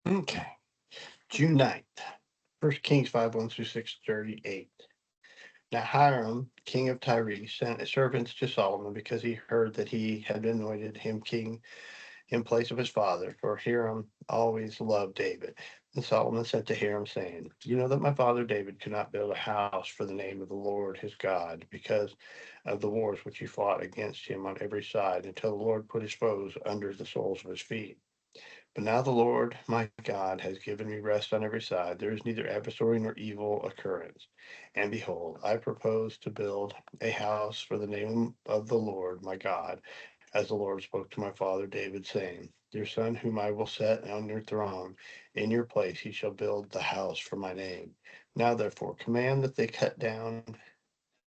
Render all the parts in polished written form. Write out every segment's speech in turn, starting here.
Okay. June 9th. 1 Kings 5 1 through 6:38. Now Hiram, king of Tyre, sent servants to Solomon because he heard that he had anointed him king in place of his father, for Hiram always loved David. And Solomon said to Hiram, saying, You know that my father David could not build a house for the name of the Lord his God, because of the wars which he fought against him on every side, until the Lord put his foes under the soles of his feet. But now the Lord my God has given me rest on every side. There is neither adversary nor evil occurrence. And behold, I propose to build a house for the name of the Lord my God, as the Lord spoke to my father David, saying, Your son, whom I will set on your throne, in your place he shall build the house for my name. Now therefore command that they cut down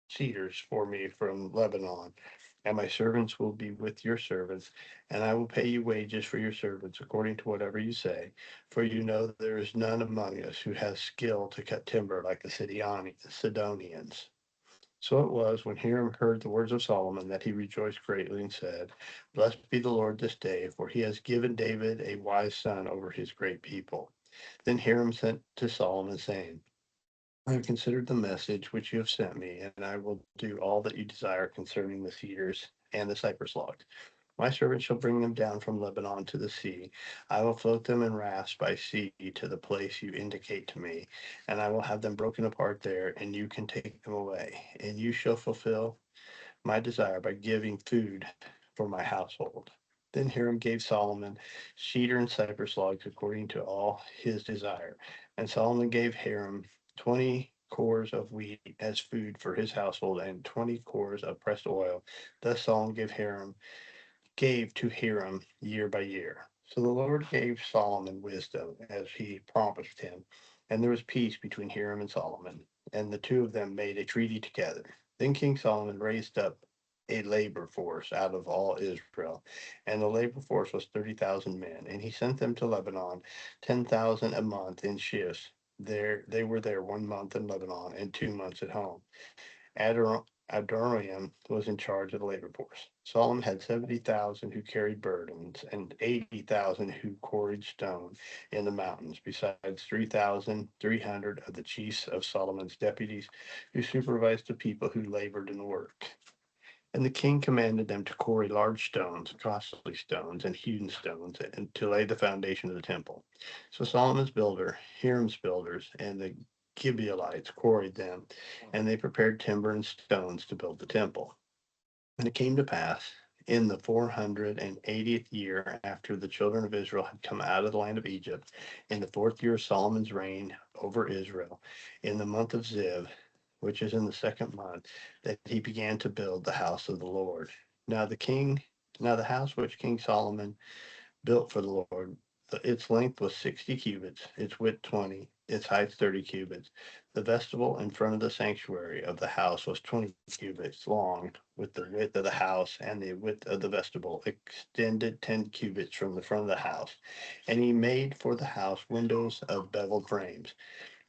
cedars for me from Lebanon, and my servants will be with your servants, and I will pay you wages for your servants according to whatever you say. For you know that there is none among us who has skill to cut timber like the Sidonians. So it was when Hiram heard the words of Solomon that he rejoiced greatly and said, Blessed be the Lord this day, for he has given David a wise son over his great people. Then Hiram sent to Solomon, saying, I have considered the message which you have sent me, and I will do all that you desire concerning the cedars and the cypress logs. My servant shall bring them down from Lebanon to the sea. I will float them in rafts by sea to the place you indicate to me, and I will have them broken apart there, and you can take them away. And you shall fulfill my desire by giving food for my household. Then Hiram gave Solomon cedar and cypress logs according to all his desire. And Solomon gave Hiram 20 cores of wheat as food for his household and 20 cores of pressed oil. Thus Solomon gave to Hiram year by year. So the Lord gave Solomon wisdom as he promised him, and there was peace between Hiram and Solomon, and the two of them made a treaty together. Then King Solomon raised up a labor force out of all Israel, and the labor force was 30,000 men, and he sent them to Lebanon, 10,000 a month in shifts. There they were there 1 month in Lebanon and 2 months at home. Adoniram was in charge of the labor force. Solomon had 70,000 who carried burdens and 80,000 who quarried stone in the mountains, besides 3,300 of the chiefs of Solomon's deputies who supervised the people who labored in the work. And the king commanded them to quarry large stones, costly stones, and hewn stones, and to lay the foundation of the temple. So Solomon's builder, Hiram's builders, and the Gibeonites quarried them, and they prepared timber and stones to build the temple. And it came to pass in the 480th year after the children of Israel had come out of the land of Egypt, in the fourth year of Solomon's reign over Israel, in the month of Ziv, which is in the second month, that he began to build the house of the Lord. Now the king, now the house which King Solomon built for the Lord. Its length was 60 cubits, its width 20, its height 30 cubits. The vestibule in front of the sanctuary of the house was 20 cubits long, with the width of the house, and the width of the vestibule extended 10 cubits from the front of the house. And he made for the house windows of beveled frames.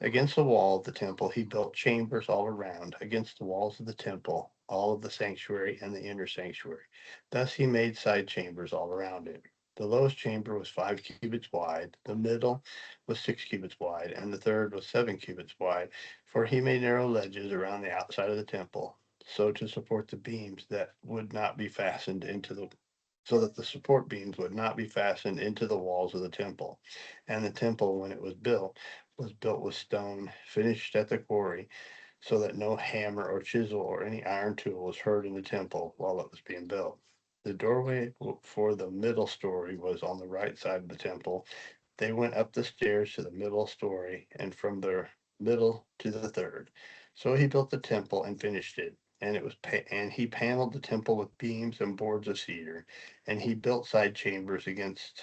Against the wall of the temple, he built chambers all around, against the walls of the temple, all of the sanctuary and the inner sanctuary. Thus he made side chambers all around it. The lowest chamber was 5 cubits wide, the middle was 6 cubits wide, and the third was 7 cubits wide, for he made narrow ledges around the outside of the temple, so to support the beams that would not be fastened into the so that the support beams would not be fastened into the walls of the temple. And the temple, when it was built with stone, finished at the quarry, so that no hammer or chisel or any iron tool was heard in the temple while it was being built. The doorway for the middle story was on the right side of the temple. They went up the stairs to the middle story, and from the middle to the third. So he built the temple and finished it. And he paneled the temple with beams and boards of cedar, and he built side chambers against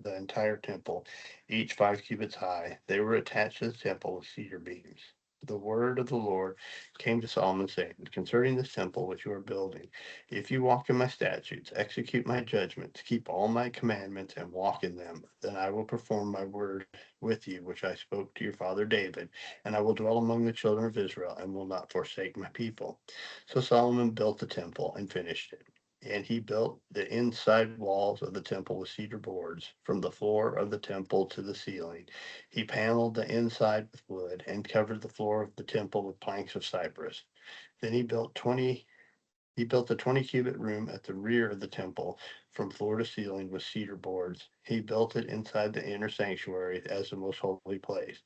the entire temple, each 5 cubits high. They were attached to the temple with cedar beams. The word of the Lord came to Solomon, saying, Concerning this temple which you are building, if you walk in my statutes, execute my judgments, keep all my commandments, and walk in them, then I will perform my word with you, which I spoke to your father David, and I will dwell among the children of Israel, and will not forsake my people. So Solomon built the temple and finished it. And he built the inside walls of the temple with cedar boards, from the floor of the temple to the ceiling. He paneled the inside with wood and covered the floor of the temple with planks of cypress. Then he built the 20-cubit room at the rear of the temple from floor to ceiling with cedar boards. He built it inside the inner sanctuary as the most holy place.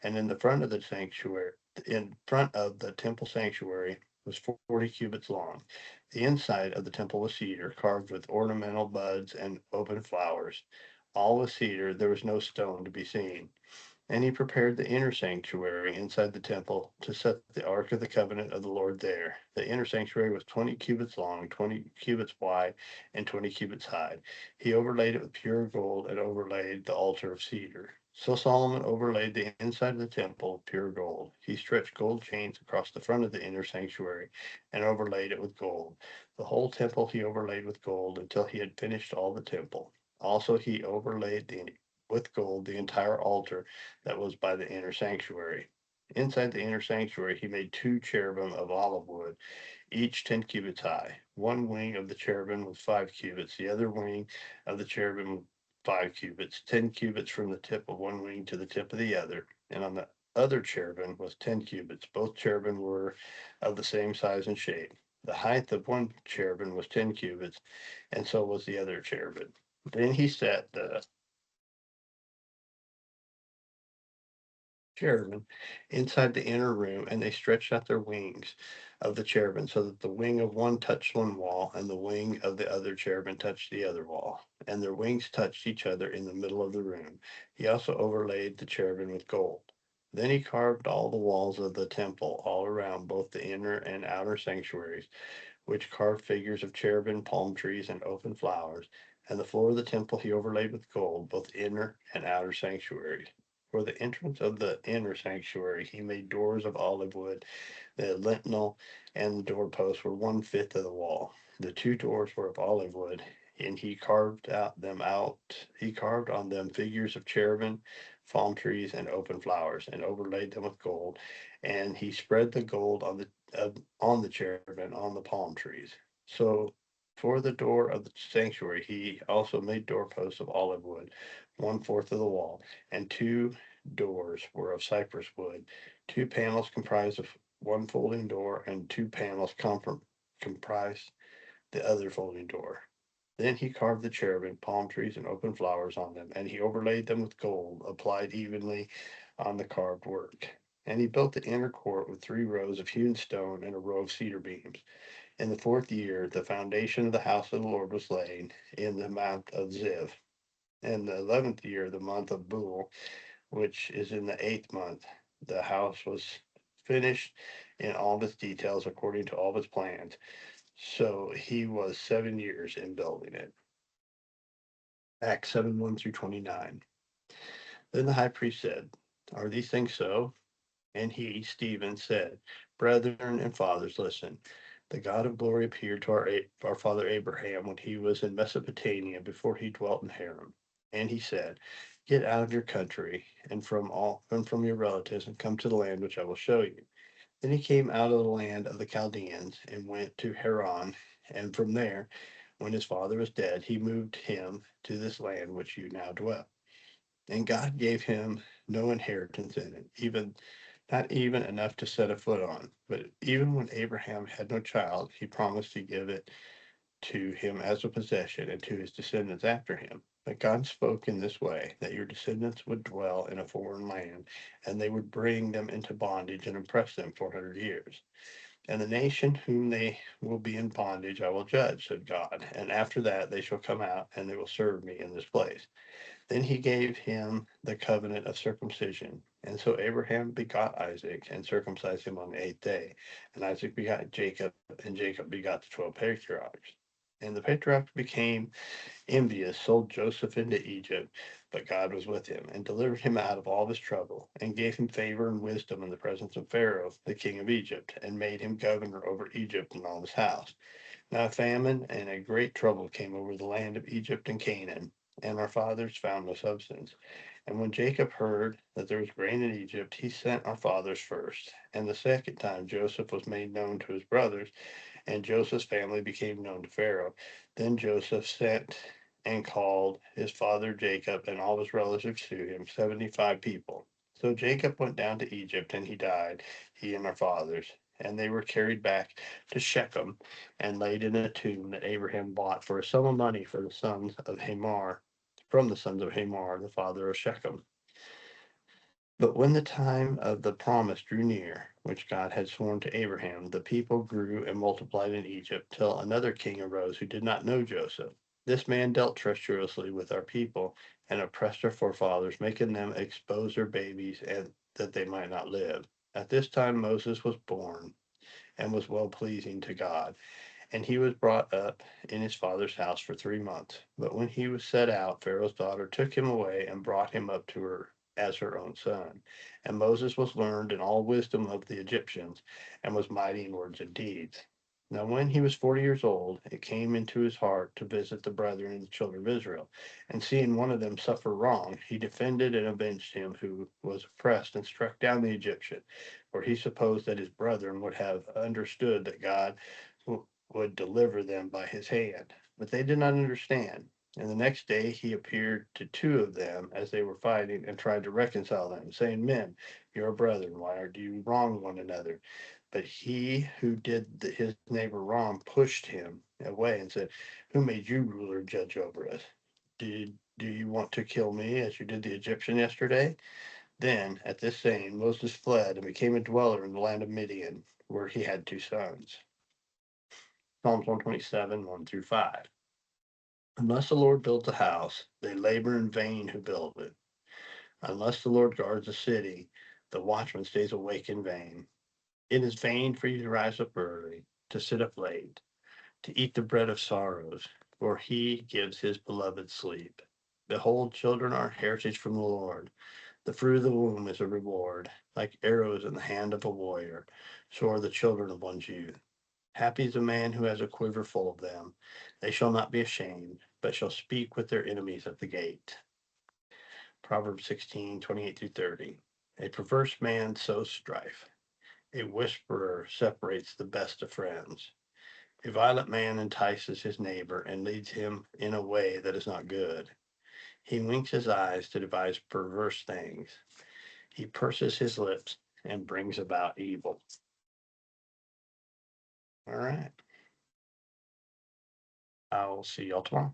And in the front of the sanctuary, in front of the temple sanctuary, was 40 cubits long. The inside of the temple was cedar, carved with ornamental buds and open flowers. All was cedar, there was no stone to be seen. And he prepared the inner sanctuary inside the temple to set the ark of the covenant of the Lord there. The inner sanctuary was 20 cubits long, 20 cubits wide, and 20 cubits high. He overlaid it with pure gold and overlaid the altar of cedar. So Solomon overlaid the inside of the temple with pure gold. He stretched gold chains across the front of the inner sanctuary and overlaid it with gold. The whole temple he overlaid with gold until he had finished all the temple. Also, he overlaid with gold the entire altar that was by the inner sanctuary. Inside the inner sanctuary, he made two cherubim of olive wood, each 10 cubits high. One wing of the cherubim was 5 cubits, the other wing of the cherubim 5 cubits, 10 cubits from the tip of one wing to the tip of the other. And on the other cherubim was 10 cubits. Both cherubim were of the same size and shape. The height of one cherubim was 10 cubits, and so was the other cherubim. Then he set the cherubim inside the inner room, and they stretched out their wings of the cherubim so that the wing of one touched one wall, and the wing of the other cherubim touched the other wall, and their wings touched each other in the middle of the room. He also overlaid the cherubim with gold. Then he carved all the walls of the temple all around both the inner and outer sanctuaries, which carved figures of cherubim, palm trees, and open flowers. And the floor of the temple he overlaid with gold, both inner and outer sanctuaries. For the entrance of the inner sanctuary, he made doors of olive wood. The lintel and the doorposts were 1/5 of the wall. The two doors were of olive wood, and he carved on them figures of cherubim, palm trees, and open flowers, and overlaid them with gold. And he spread the gold on the cherubim and on the palm trees. So for the door of the sanctuary, he also made doorposts of olive wood, 1/4 of the wall, and two doors were of cypress wood. Two panels comprised of one folding door, and two panels comprised the other folding door. Then he carved the cherubim, palm trees, and open flowers on them, and he overlaid them with gold, applied evenly on the carved work. And he built the inner court with 3 rows of hewn stone and a row of cedar beams. In the 4th year, the foundation of the house of the Lord was laid in the mount of Ziv. In the 11th year, the month of Bul, which is in the 8th month, the house was finished in all of its details according to all of its plans. So he was 7 years in building it. Acts 7 1 through 29. Then the high priest said, "Are these things so?" And he, Stephen, said, "Brethren and fathers, listen. The God of glory appeared to our father Abraham when he was in Mesopotamia before he dwelt in Haran. And he said, 'Get out of your country and from your relatives and come to the land which I will show you.' Then he came out of the land of the Chaldeans and went to Haran. And from there, when his father was dead, he moved him to this land which you now dwell. And God gave him no inheritance in it, even not even enough to set a foot on. But even when Abraham had no child, he promised to give it to him as a possession and to his descendants after him. But God spoke in this way, that your descendants would dwell in a foreign land, and they would bring them into bondage and oppress them 400 years. And the nation whom they will be in bondage I will judge, said God. And after that they shall come out, and they will serve me in this place. Then he gave him the covenant of circumcision. And so Abraham begot Isaac and circumcised him on the 8th day. And Isaac begot Jacob, and Jacob begot the 12 patriarchs. And the patriarchs became envious, sold Joseph into Egypt, but God was with him and delivered him out of all his trouble, and gave him favor and wisdom in the presence of Pharaoh, the king of Egypt, and made him governor over Egypt and all his house. Now a famine and a great trouble came over the land of Egypt and Canaan, and our fathers found no substance. And when Jacob heard that there was grain in Egypt, he sent our fathers first. And the second time Joseph was made known to his brothers, and Joseph's family became known to Pharaoh. Then Joseph sent and called his father Jacob and all his relatives to him, 75 people. So Jacob went down to Egypt, and he died, he and our fathers. And they were carried back to Shechem and laid in a tomb that Abraham bought for a sum of money for the sons of Hamor, from the sons of Hamor, the father of Shechem. But when the time of the promise drew near, which God had sworn to Abraham, the people grew and multiplied in Egypt, till another king arose who did not know Joseph. This man dealt treacherously with our people and oppressed our forefathers, making them expose their babies and that they might not live. At this time Moses was born and was well pleasing to God, and he was brought up in his father's house for 3 months. But when he was set out, Pharaoh's daughter took him away and brought him up to her as her own son. And Moses was learned in all wisdom of the Egyptians, and was mighty in words and deeds. Now, when he was 40 years old, it came into his heart to visit the brethren and the children of Israel. And seeing one of them suffer wrong, he defended and avenged him who was oppressed, and struck down the Egyptian. For he supposed that his brethren would have understood that God would deliver them by his hand. But they did not understand. And the next day he appeared to two of them as they were fighting, and tried to reconcile them, saying, Men, you are brethren, why do you wrong one another? But he who did his neighbor wrong pushed him away and said, Who made you ruler and judge over us? Do you want to kill me as you did the Egyptian yesterday? Then, at this saying, Moses fled and became a dweller in the land of Midian, where he had two sons. Psalms 127, 1 through 5. Unless the Lord builds a house, they labor in vain who build it. Unless the Lord guards a city, the watchman stays awake in vain. It is vain for you to rise up early, to sit up late, to eat the bread of sorrows, for he gives his beloved sleep. Behold, children are a heritage from the Lord. The fruit of the womb is a reward. Like arrows in the hand of a warrior, so are the children of one's youth. Happy is the man who has a quiver full of them. They shall not be ashamed, but shall speak with their enemies at the gate. Proverbs 16:28 through 30. A perverse man sows strife. A whisperer separates the best of friends. A violent man entices his neighbor and leads him in a way that is not good. He winks his eyes to devise perverse things. He purses his lips and brings about evil. All right. I'll see y'all tomorrow.